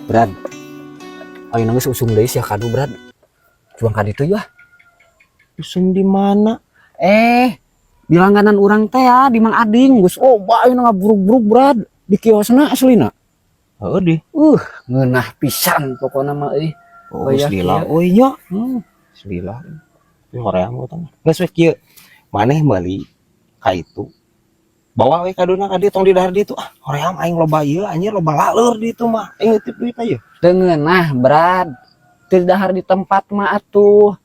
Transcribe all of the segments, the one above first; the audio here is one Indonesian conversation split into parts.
Brad, ayo nangis usung deui sia kadu Brad. Juang kadi itu ya. Usum di mana? Di langganan urang teh ya, di Mang Ading. Geus ayo ngaburuk-buruk Brad di kiosna aslina. Heeh di. Ngeunah pisan pokona mah euy. Oh, geus lila. Oh iya. Geus lila. Ini hoream utang. Geus we kieu. Maneh meuli ka itu. Bawa we kaduna ka dieu tong di dahar ditu. Hoream aing loba ieu anjir loba laleur di itu mah. Aing nitip duit aja. Teu ngeunah Brad. Teu dahar di tempat mah atuh.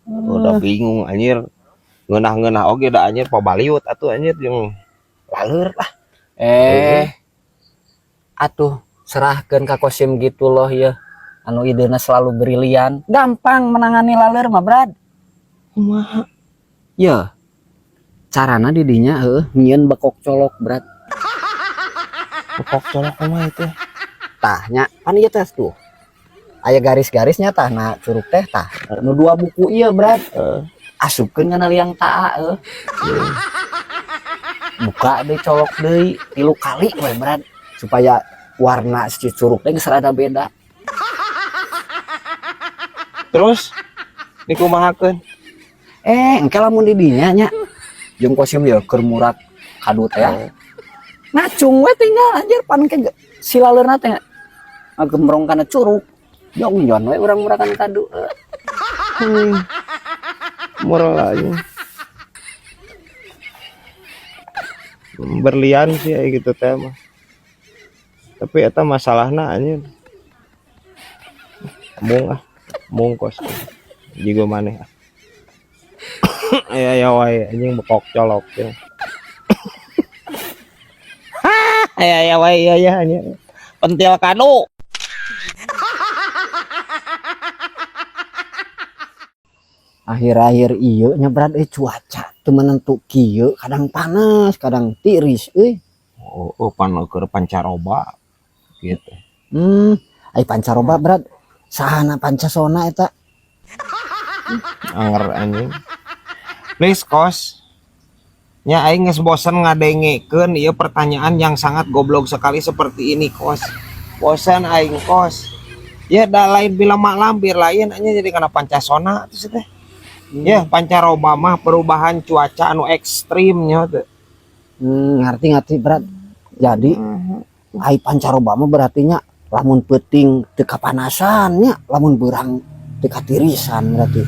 Udah bingung anjir. Ngeunah-ngeunah oge da anjir pabaliut atuh anjir jeung laleur lah. Atuh serahkeun ka Kosim gitu loh ya. Anu idena selalu brilian, gampang menangani laleur mah Brad. Kumaha? Ya. Carana di dinya nyieun bekok colok Brad. Bekok colok kumaha itu? Tah nya kan ieu teh tuh. Aya garis-garisnya tah na curug teh tah. Nu dua buku ieu Brad. Asupkeun kana liang taa buka deui colok deui 3 kali we Brad supaya warna si curug teh geus rada beda. Terus dikumahakeun? Engke lamun di dinya nya jeung Kosim ya keur murak kadu teh ngacung we tinggal anjir pan ke si laleurna teh ngagembrong kana curug jongjon we urang murakan kadu. Moral aja. Berlian sih kayak gitu teh mah. Tapi eta masalahna anjir. Mung kos. Jigo maneh. Aya wae anjing bekok colok ya. Aya wae ya anjing. Pentil kado. Akhir-akhir ieu nya Brad cuaca teu menentu kieu kadang panas kadang tiris euy. Oh keur pancaroba gitu. Ai pancaroba Brad sahana pancasona eta. Anger anjing. Please kos. Nya aing geus bosen ngadengekeun ieu pertanyaan yang sangat goblok sekali seperti ini kos. Bosan aing kos. Ya da lain bila mak lampir lain anya jadi kana pancasona terus teh. Ya pancaroba mah perubahan cuaca anu ekstrim nya teh. Ngerti Brad. Jadi ai pancaroba mah berarti nya lamun peuting teu kapanasan nya, lamun beurang teu katirisan berarti.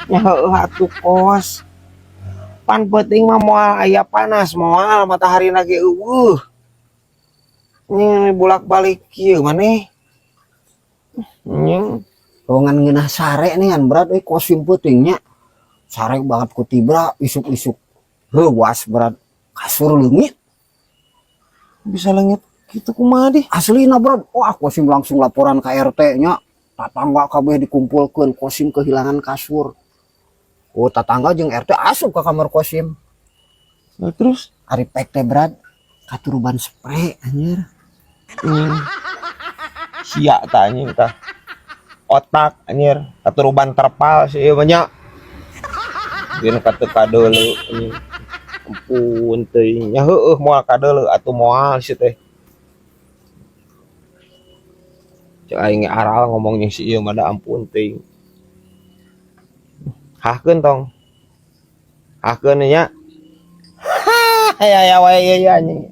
Nya heueuh atuh kos. Pan peuting mah moal aya panas, moal matahari lagi eueuh. Nya bolak-balik kieu maneh. Nya Rongan ngeunah sare nih kan Brad Kosim peuting nya. Sare banget ku tibra isuk-isuk. Leuwas Brad. Kasur leungit. Bisa leungit kitu kumaha di? Aslina Brad. Wah Kosim langsung laporan ka RT nya. Tatangga kabeh dikumpulkeun Kosim kehilangan kasur. Oh tatangga jeung RT asup ka kamar Kosim. Nah, terus Ari pek teh Brad katuruban spray anjir. Sia tah anjing tah. Otak anjir katuruban terpal sih ieu nya. Dina katu kadeuleu anjing. Ampun teuing nya heueuh moal kadeuleu atuh moal si teh. Cek aing aral ngomong jeung si ieu mah da ampun teuing. Hahkeun tong. Hahkeun nya. Aya wae ieu anjing.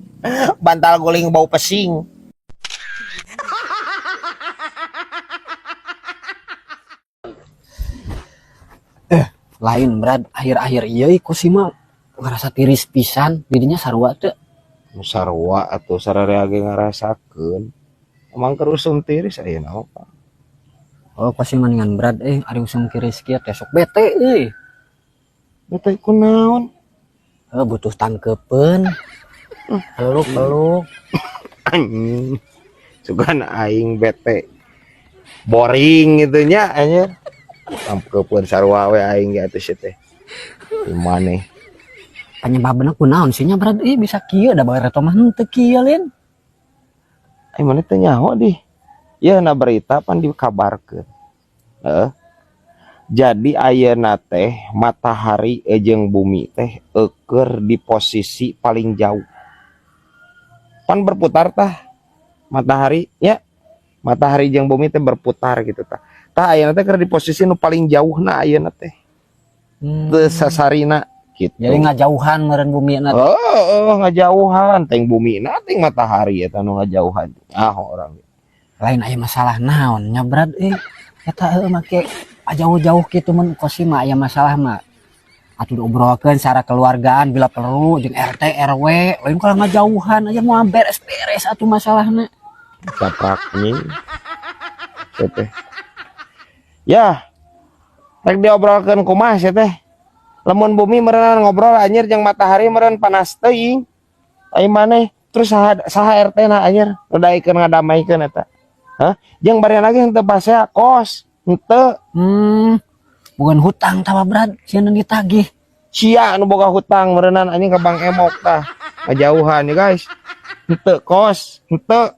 Bantal guling bau pesing. Lain Brad akhir-akhir ieu Kosim mah ngerasa tiris pisan didinya sarua teu. Sarua atuh sararea ge ngarasakeun. Emang kerusum tiris aya naon Pak? Oh Kosim mendingan Brad ari usum tiris kieu teh sok bete euy. Bete kunaon? Butuh tangkepeun. Peluk. Anjing. Sugan aing bete. Boring gitu nya anjir. Tangkepeun sarua we aing ge atuh teh. Gimana? Penyebabna kunaon sih nya Brad bisa kieu da bae reto mah teu kieu lin. Ai mana teh nyaho di. Ieu na berita pan dikabarkeun. Jadi ayeuna teh matahari jeung bumi teh eukeur di posisi paling jauh. Pan berputar tah matahari ya, matahari jeung bumi teh berputar gitu tah. Tah ayeuna teh keur di posisi nu paling jauh na ayeuna teh. Teu sasarina gitu. Jadi ngajauhan meureun bumi na. Ngajauhan teng bumi na teng matahari eta nu ngajauhan. Orang Lain aya masalah naon nya Brad eta make jauh-jauh kitu mun kosi mah aya masalah mah. Atuh diobrolkeun secara keluargaan bila perlu jeung RT RW, lain kalau ngajauhan aja mau beres-beres atuh masalahna. caprak nih. Teh. Ya. Rek diobrolkeun kumaha sia teh. Lamun bumi meureun ngobrol anjir jeung matahari meureun panas teuing. Ai maneh terus saha RT na anjir ngedaikeun ngadamaikeun eta. Hah? Jeung bari lagi henteu basea kos. Henteu. Bukan hutang tah Brad, sieun ditagih. Sia nu boga hutang meureunnan anjing ka Bang Emok tah. Ngajauhan ya guys. Henteu kos, henteu.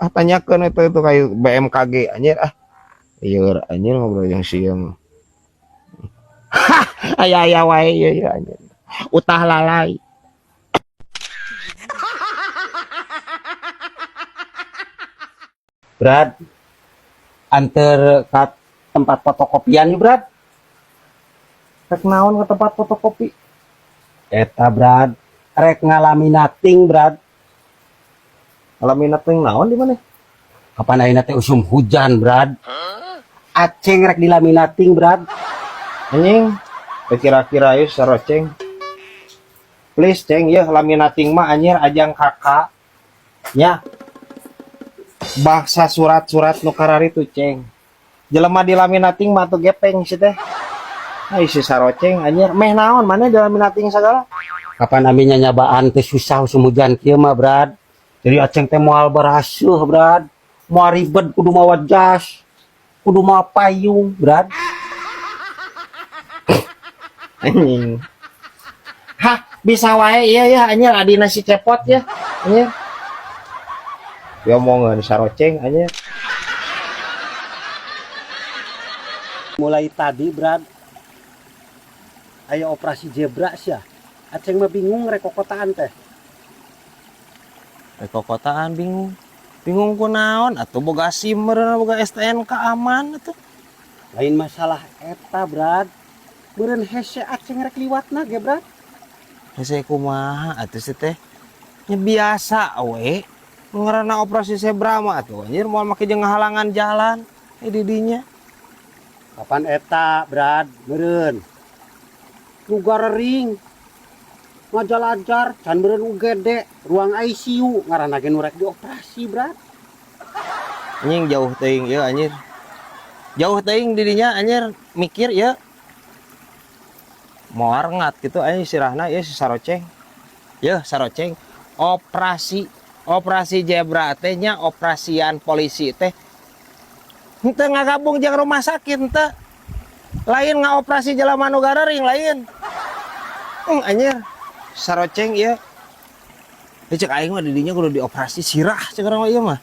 Tanyakeun itu kayak BMKG anjir Iya anjir ngobrol yang siang. Aya wae ya anjir. Utah lalai. Brad, anter ke tempat fotokopian nih Brad. Rek naon ke tempat fotokopi? Eta Brad, rek ngalaminating Brad. Ngalaminating naon di mana? Kapan ayeuna teh usum hujan Brad. Aceng rek dilaminating Brad. Anjing, kira-kira ieu saroceng. Please ceng ya laminating mah anjir ajang kakak. Nya. Baksa surat-surat nu karari tuh ceng. Jelema dilaminating mah tuh gepeng sih teh. Ai si saroceng anjir meh naon mana dilaminating segala. Kapan aminya nyabaan teh susah usum hujan kieu mah Brad. Jadi aceng teh moal barasuh Brad. Moal ribet kudu mawa jas. Kudu mawa payung Brad. Anjing. Hah, bisa wae iya ya anjir adina si cepot ya. Anjir. Ya omongan saroceng anjir. Mulai tadi Brad aya operasi zebra sia. Aceng mah bingung rek kokotaan teh. Kokotaan bingung. Bingung ku naon atuh boga SIM meureun boga STNK aman atuh. Lain masalah eta Brad. Meureun hese aceng rek liwatna ge Brad. Hese kumaha atuh sih teh? Nya biasa we. Ngaranna operasi zebra mah atuh anjir moal make jeung ngahalangan jalan di dinya. Kapan eta Brad meureun? Nu garering. Ngajalajar can meureun UGD, ruang ICU ngaranna ge nu rek dioperasi Brad. Anjing jauh teuing ieu anjir. Jauh teuing di dinya anjir mikir ya. Moal ngat gitu anjing sirahna ieu si saroceng. Yeuh saroceng operasi zebra teh nya operasian polisi teh. Henteu ngagabung jeung rumah sakit henteu. Lain ngaoperasi jelema nu garering lain. Anjir saroceng ieu. Cek aing mah di dinya kudu dioperasi sirah cek urang ieu mah.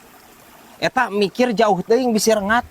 Eta mikir jauh teuing bisi rengat.